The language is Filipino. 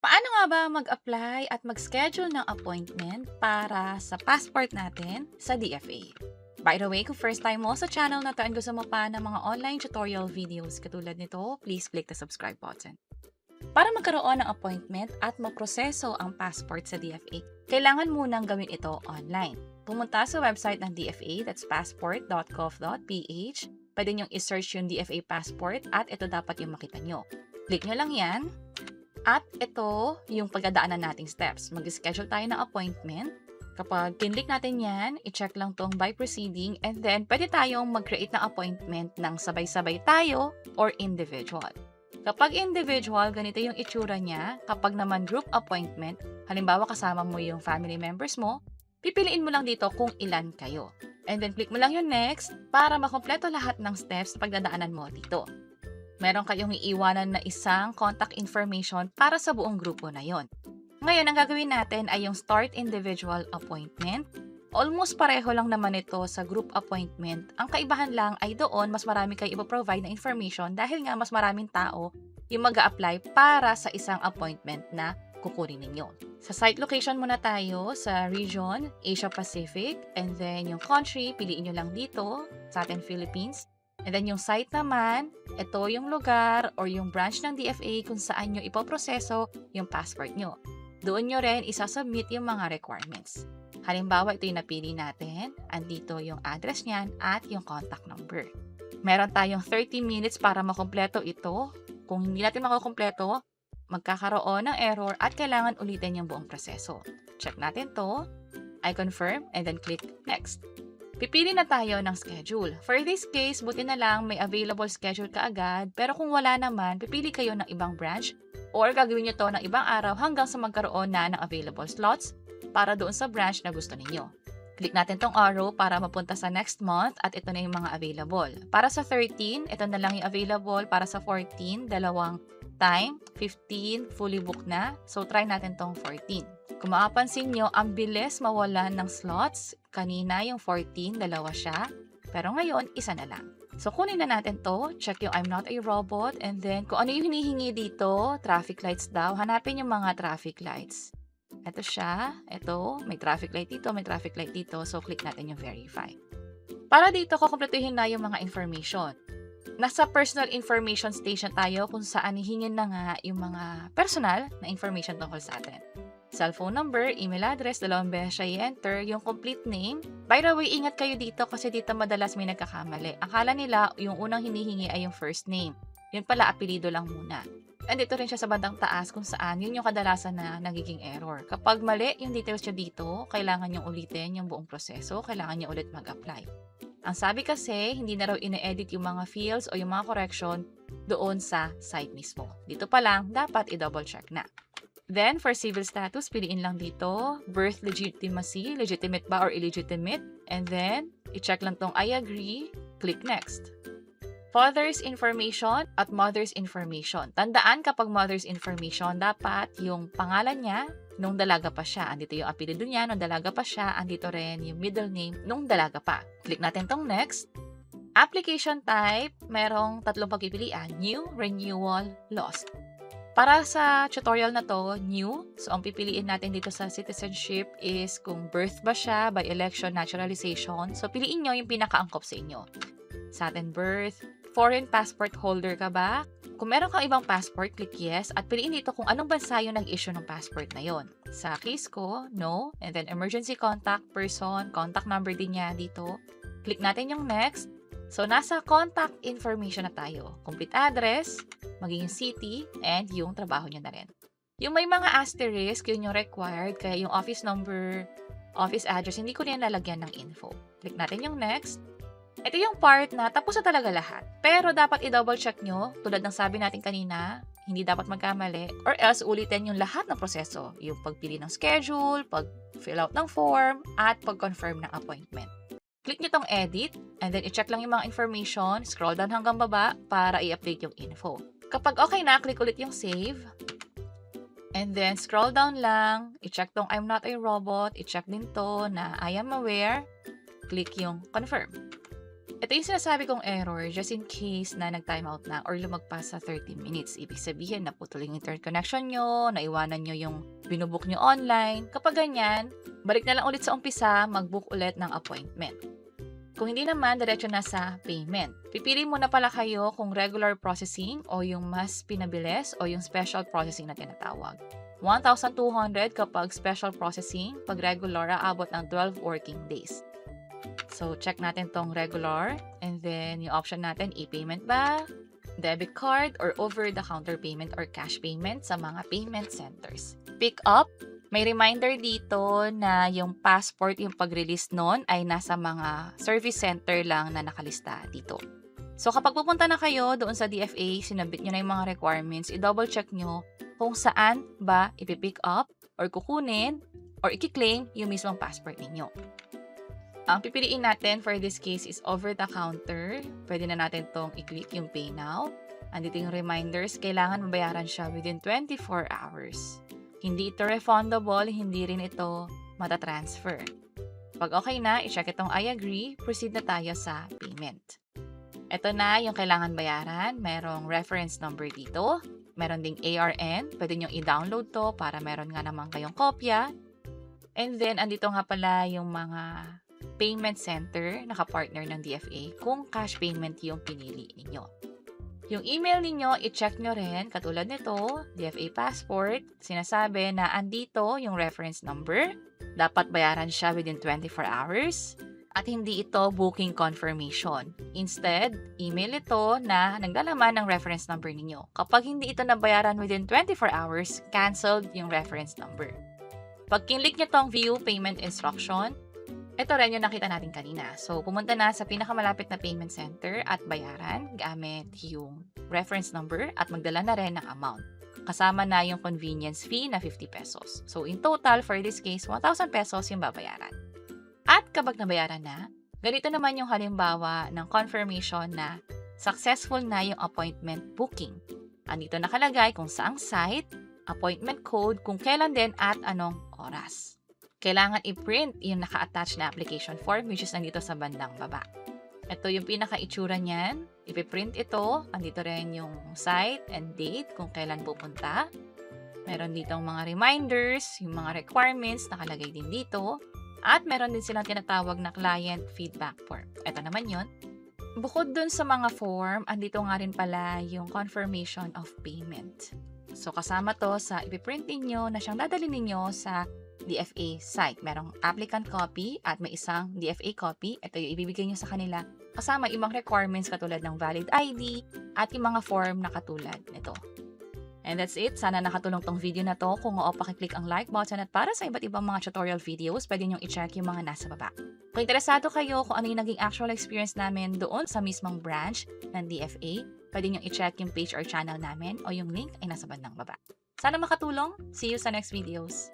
Paano nga ba mag-apply at mag-schedule ng appointment para sa passport natin sa DFA? By the way, kung first time mo sa channel na to and gusto mo pa ng mga online tutorial videos katulad nito, please click the subscribe button. Para magkaroon ng appointment at maproseso ang passport sa DFA, kailangan munang gawin ito online. Pumunta sa website ng DFA, that's passport.gov.ph. Pwede niyong isearch yung DFA passport at ito dapat yung makita nyo. Click nyo lang yan. At ito yung pagdadaanan nating steps. Mag-schedule tayo ng appointment. Kapag kinlik natin yan, i-check lang tong by proceeding and then pwede tayong mag-create ng appointment ng sabay-sabay tayo or individual. Kapag individual, ganito yung itsura niya. Kapag naman group appointment, halimbawa kasama mo yung family members mo, pipiliin mo lang dito kung ilan kayo. And then click mo lang yung next para makompleto lahat ng steps na pagdadaanan mo dito. Meron kayong iiwanan na isang contact information para sa buong grupo na yon. Ngayon, ang gagawin natin ay yung start individual appointment. Almost pareho lang naman ito sa group appointment. Ang kaibahan lang ay doon mas marami kayo ipoprovide na information dahil nga mas maraming tao yung mag-a-apply para sa isang appointment na kukunin ninyo. Sa site location muna tayo sa region, Asia Pacific, and then yung country, piliin nyo lang dito, sa atin Philippines. And then yung site naman, ito yung lugar or yung branch ng DFA kung saan nyo ipoproseso yung passport nyo. Doon nyo rin isasubmit yung mga requirements. Halimbawa, ito yung napili natin. Andito yung address niyan at yung contact number. Meron tayong 30 minutes para makompleto ito. Kung hindi natin makukompleto, magkakaroon ng error at kailangan ulitin yung buong proseso. Check natin to. I confirm and then click next. Pipili na tayo ng schedule. For this case, buti na lang may available schedule ka agad, pero kung wala naman, pipili kayo ng ibang branch or gagawin nyo to ng ibang araw hanggang sa magkaroon na ng available slots para doon sa branch na gusto ninyo. Click natin tong arrow para mapunta sa next month at ito na yung mga available. Para sa 13, ito na lang yung available. Para sa 14, dalawang time. 15, fully booked na. So, try natin tong 14. Kung makapansin nyo, ang bilis mawalan ng slots. Kanina yung 14, dalawa siya. Pero ngayon, isa na lang. So, kunin na natin to. Check yung I'm not a robot. And then, kung ano yung hinihingi dito, traffic lights daw. Hanapin yung mga traffic lights. Ito siya. Ito. May traffic light dito. May traffic light dito. So, click natin yung verify. Para dito, kukumpletuhin na yung mga information. Nasa personal information station tayo kung saan hihingin na nga yung mga personal na information tungkol sa atin. Cellphone number, email address, dalawang beses siya i-enter, yung complete name. By the way, ingat kayo dito kasi dito madalas may nagkakamali. Akala nila yung unang hinihingi ay yung first name. Yun pala, apelido lang muna. And dito rin siya sa bandang taas kung saan yun yung kadalasan na nagiging error. Kapag mali yung details siya dito, kailangan nyo ulitin yung buong proseso, kailangan nyo ulit mag-apply. Ang sabi kasi, hindi na raw ine-edit yung mga fields o yung mga correction doon sa site mismo. Dito pa lang, dapat i-double check na. Then, for civil status, piliin lang dito, birth legitimacy, legitimate ba or illegitimate. And then, i-check lang tong I agree, click next. Father's information at mother's information. Tandaan kapag mother's information, dapat yung pangalan niya, nung dalaga pa siya. Andito yung apelido niya, nung dalaga pa siya. Andito rin yung middle name, nung dalaga pa. Click natin tong next. Application type, merong tatlong pagpipilian, new, renewal, lost. Para sa tutorial na to, new. So, ang pipiliin natin dito sa citizenship is kung birth ba siya, by election, naturalization. So, piliin nyo yung pinakaangkop sa inyo. Sa atin, birth. Foreign passport holder ka ba? Kung meron kang ibang passport, click yes. At piliin dito kung anong bansa yung nag-issue ng passport na yon. Sa case ko, no. And then, emergency contact person, contact number din niya dito. Click natin yung next. So, nasa contact information na tayo. Complete address, magiging city, and yung trabaho niya na rin. Yung may mga asterisk, yun yung required, kaya yung office number, office address, hindi ko rin lalagyan ng info. Click natin yung next. Ito yung part na tapos na talaga lahat. Pero dapat i-double check nyo, tulad ng sabi natin kanina, hindi dapat magkamali, or else ulitin yung lahat ng proseso. Yung pagpili ng schedule, pag-fill out ng form, at pag-confirm ng appointment. Click nyo tong edit, and then i-check lang yung mga information, scroll down hanggang baba para i-update yung info. Kapag okay na, click ulit yung save. And then, scroll down lang, i-check tong I'm not a robot, i-check din to na I am aware, click yung confirm. Ito yung sinasabi kong error just in case na nag-timeout na or lumagpas sa 30 minutes. Ibig sabihin, naputol yung internet connection nyo, naiwanan nyo yung binubook nyo online. Kapag ganyan, balik na lang ulit sa umpisa, mag-book ulit ng appointment. Kung hindi naman, diretso na sa payment. Pipili muna pala kayo kung regular processing o yung mas pinabilis o yung special processing na tinatawag. 1,200 kapag special processing, pag regular, aabot ng 12 working days. So, check natin tong regular. And then, yung option natin, e-payment ba, debit card, or over-the-counter payment or cash payment sa mga payment centers. Pick up, may reminder dito na yung passport, yung pag-release nun, ay nasa mga service center lang na nakalista dito. So, kapag pupunta na kayo doon sa DFA, sinabit nyo na yung mga requirements, i-double check nyo kung saan ba ipipick up, or kukunin, or i-claim yung mismong passport ninyo. Ang pipiliin natin for this case is over-the-counter. Pwede na natin tong i-click yung Pay Now. Andito yung reminders, kailangan mabayaran siya within 24 hours. Hindi ito refundable, hindi rin ito matatransfer. Pag okay na, i-check itong I agree, proceed na tayo sa payment. Ito na yung kailangan bayaran. Merong reference number dito. Meron ding ARN. Pwede nyo i-download to para meron nga naman kayong kopya. And then, andito nga pala yung mga payment center naka-partner ng DFA kung cash payment yung pinili ninyo. Yung email ninyo, i-check nyo rin, katulad nito, DFA Passport, sinasabi na andito yung reference number, dapat bayaran siya within 24 hours, at hindi ito booking confirmation. Instead, email ito na naglalaman ng reference number ninyo. Kapag hindi ito nabayaran within 24 hours, canceled yung reference number. Pag kinlik nyo tong view payment instruction, ito rin yung nakita natin kanina. So, pumunta na sa pinakamalapit na payment center at bayaran gamit yung reference number at magdala na rin ng amount. Kasama na yung convenience fee na 50 pesos. So, in total, for this case, 1,000 pesos yung babayaran. At kapag nabayaran na, ganito naman yung halimbawa ng confirmation na successful na yung appointment booking. Andito nakalagay kung saang site, appointment code, kung kailan din at anong oras. Kailangan i-print yung naka-attach na application form which is nandito sa bandang baba. Ito yung pinaka-itsura niyan. Ipiprint ito. Andito rin yung site and date kung kailan pupunta. Meron ditong mga reminders, yung mga requirements nakalagay din dito. At meron din silang tinatawag na client feedback form. Ito naman yun. Bukod dun sa mga form, andito nga rin pala yung confirmation of payment. So kasama to sa ipiprint ninyo na siyang dadalhin ninyo sa DFA site. Merong applicant copy at may isang DFA copy. Ito yung ibibigay nyo sa kanila. Kasama ibang requirements katulad ng valid ID at yung mga form na katulad nito. And that's it. Sana nakatulong tong video na to. Kung oo, pakiclick ang like button at para sa iba't ibang mga tutorial videos, pwede nyo i-check yung mga nasa baba. Kung interesado kayo kung ano yung naging actual experience namin doon sa mismong branch ng DFA, pwede nyo i-check yung page or channel namin o yung link ay nasa bandang baba. Sana makatulong. See you sa next videos.